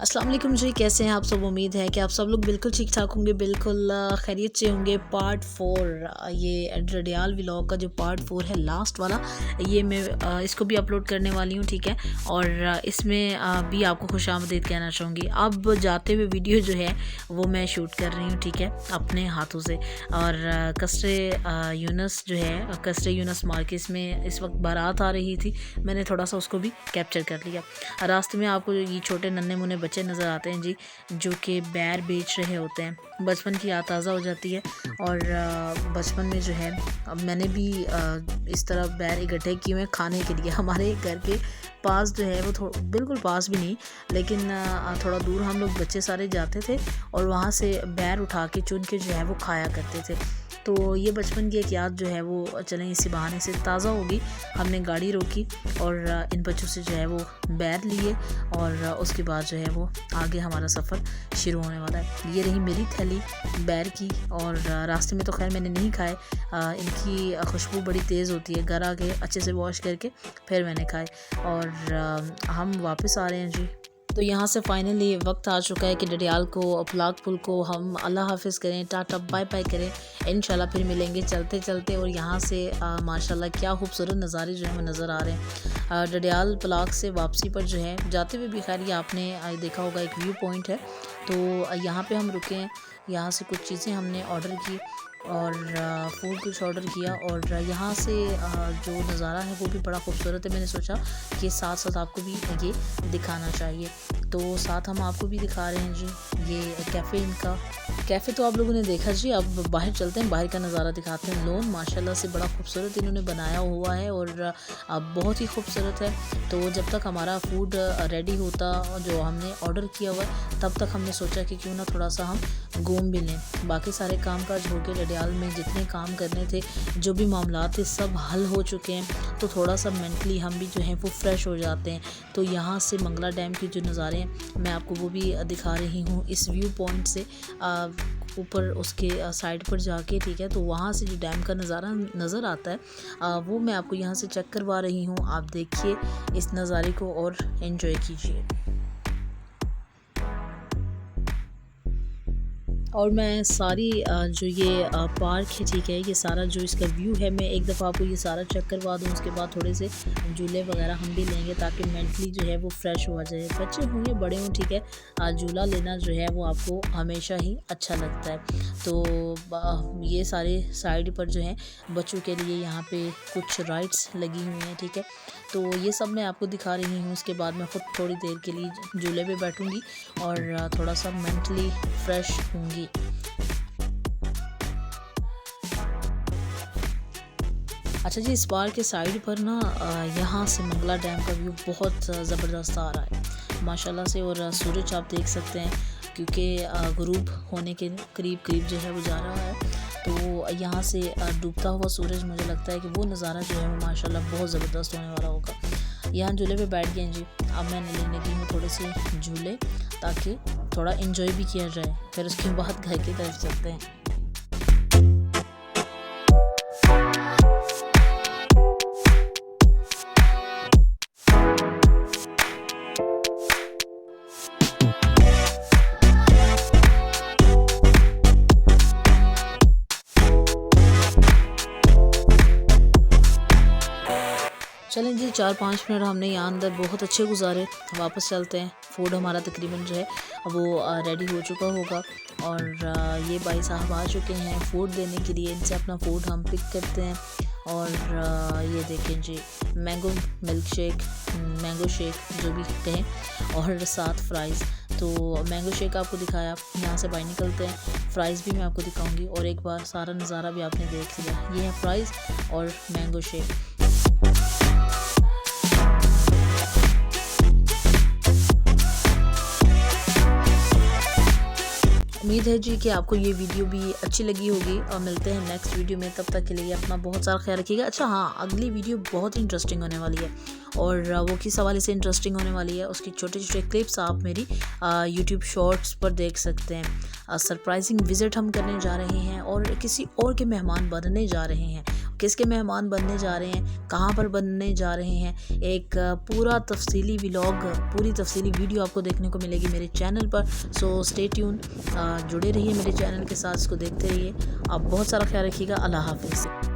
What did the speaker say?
अस्सलाम वालेकुम जी, कैसे हैं आप सब। उम्मीद है कि आप सब लोग बिल्कुल ठीक ठाक होंगे, बिल्कुल खैरियत से होंगे। पार्ट 4 ये डडियाल व्लॉग का जो पार्ट 4 है, लास्ट वाला, ये मैं इसको भी अपलोड करने वाली हूँ, ठीक है। और इसमें भी आपको खुशामदीद कहना चाहूँगी। अब जाते हुए वीडियो जो है वो मैं शूट कर रही हूँ, ठीक है, अपने हाथों से। और कसरे यूनस जो है, कसरे यूनस मार्केट में इस वक्त बारात आ रही थी, मैंने थोड़ा सा उसको भी कैप्चर कर लिया। रास्ते में आपको ये छोटे नन्हे मुन्ने बच्चे नज़र आते हैं जी, जो कि बैर बेच रहे होते हैं। बचपन की याद ताज़ा हो जाती है। और बचपन में जो है, अब मैंने भी इस तरह बैर इकट्ठे किए हुए खाने के लिए। हमारे घर के पास जो है वो बिल्कुल पास भी नहीं, लेकिन थोड़ा दूर हम लोग बच्चे सारे जाते थे और वहाँ से बैर उठा के चुन के जो है वो खाया करते थे। तो ये बचपन की एक याद जो है वो चलें इसी बहाने से ताज़ा होगी। हमने गाड़ी रोकी और इन बच्चों से जो है वो बैर लिए, और उसके बाद जो है वो आगे हमारा सफ़र शुरू होने वाला है। ये रही मेरी थैली बैर की। और रास्ते में तो खैर मैंने नहीं खाए, इनकी खुशबू बड़ी तेज़ होती है। घर आके अच्छे से वॉश करके फिर मैंने खाए। और हम वापस आ रहे हैं जी। तो यहाँ से फाइनली वक्त आ चुका है कि डडियाल को, अपलाक पुल को हम अल्लाह हाफिज़ करें, टाटा बाय बाय करें। इंशाल्लाह फिर मिलेंगे चलते चलते। और यहाँ से माशाल्लाह क्या खूबसूरत नज़ारे जो हैं वो नज़र आ रहे हैं। डडियाल पलाक से वापसी पर जो है, जाते हुए भी खैर ये आपने देखा होगा एक व्यू पॉइंट है, तो यहाँ पे हम रुके हैं। यहाँ से कुछ चीज़ें हमने ऑर्डर की और फूड कुछ ऑर्डर किया। और यहाँ से जो नज़ारा है वो भी बड़ा खूबसूरत है। मैंने सोचा कि साथ साथ आपको भी ये दिखाना चाहिए, तो साथ हम आपको भी दिखा रहे हैं जी। ये कैफ़े, इनका कैफ़े तो आप लोगों ने देखा जी। अब बाहर चलते हैं, बाहर का नज़ारा दिखाते हैं। लॉन माशाल्लाह से बड़ा खूबसूरत इन्होंने बनाया हुआ है और बहुत ही खूबसूरत है। तो जब तक हमारा फूड रेडी होता, जो हमने ऑर्डर किया हुआ है, तब तक हमने सोचा कि क्यों ना थोड़ा सा हम घूम भी लें। बाकी सारे काम काज हो गए, डडियाल में जितने काम करने थे, जो भी मामला थे, सब हल हो चुके हैं। तो थोड़ा सा मेंटली हम भी जो हैं वो फ्रेश हो जाते हैं। तो यहाँ से मंगला डैम के जो नज़ारे हैं मैं आपको वो भी दिखा रही हूँ इस व्यू पॉइंट से, ऊपर उसके साइड पर जाके, ठीक है। तो वहाँ से जो डैम का नज़ारा नज़र आता है वो मैं आपको यहाँ से चेक करवा रही हूँ। आप देखिए इस नज़ारे को और एंजॉय कीजिए। और मैं सारी जो ये पार्क है, ठीक है, ये सारा जो इसका व्यू है, मैं एक दफ़ा आपको ये सारा चेक करवा दूँ। उसके बाद थोड़े से झूले वगैरह हम भी लेंगे ताकि मेंटली जो है वो फ्रेश हो जाए। बच्चे हों या बड़े हों, ठीक है, झूला लेना जो है वो आपको हमेशा ही अच्छा लगता है। तो ये सारे साइड पर जो है बच्चों के लिए यहाँ पे कुछ राइड्स लगी हुई हैं, ठीक है। तो ये सब मैं आपको दिखा रही हूँ। उसके बाद मैं ख़ुद थोड़ी देर के लिए झूले पे बैठूँगी और थोड़ा सा मेंटली फ्रेश होंगी। अच्छा जी, इस बार के साइड पर ना यहाँ से मंगला डैम का व्यू बहुत ज़बरदस्त आ रहा है माशाल्लाह से। और सूरज आप देख सकते हैं, क्योंकि गुरूब होने के करीब करीब जो है वो जा रहा है। तो यहाँ से डूबता हुआ सूरज, मुझे लगता है कि वो नज़ारा जो है वो माशाल्लाह बहुत ज़बरदस्त होने वाला होगा। यहाँ झूले पे बैठ गए जी। अब मैंने लेने दी हूँ थोड़े से झूले, ताकि थोड़ा एंजॉय भी किया जाए। फिर उसके बाद घर की तरफ चलते हैं। चलें जी, 4-5 मिनट हमने यहाँ अंदर बहुत अच्छे गुजारे। वापस चलते हैं। फूड हमारा तकरीबन जो है वो रेडी हो चुका होगा। और ये भाई साहब आ चुके हैं फूड देने के लिए। इनसे अपना फूड हम पिक करते हैं। और ये देखें जी, mango milkshake, mango shake जो भी कहें, और साथ फ्राइज़। तो मैंगो शेक आपको दिखाया, यहाँ से बाहर निकलते हैं। फ्राइज़ भी मैं आपको दिखाऊंगी और एक बार सारा नज़ारा भी आपने देख लिया। ये है फ्राइज़ और मैंगो शेक। उम्मीद है जी कि आपको ये वीडियो भी अच्छी लगी होगी। और मिलते हैं नेक्स्ट वीडियो में। तब तक के लिए अपना बहुत सारा ख्याल रखिएगा। अच्छा हाँ, अगली वीडियो बहुत इंटरेस्टिंग होने वाली है, और वो किस हवाले से इंटरेस्टिंग होने वाली है उसकी छोटे छोटे क्लिप्स आप मेरी यूट्यूब शॉर्ट्स पर देख सकते हैं। सरप्राइजिंग विज़िट हम करने जा रहे हैं और किसी और के मेहमान बनने जा रहे हैं। किसके मेहमान बनने जा रहे हैं, कहाँ पर बनने जा रहे हैं, एक पूरा तफसीली व्लॉग, पूरी तफसीली वीडियो आपको देखने को मिलेगी मेरे चैनल पर। सो स्टे ट्यून, जुड़े रहिए मेरे चैनल के साथ, इसको देखते रहिए। आप बहुत सारा ख्याल रखिएगा। अल्लाह हाफिज़।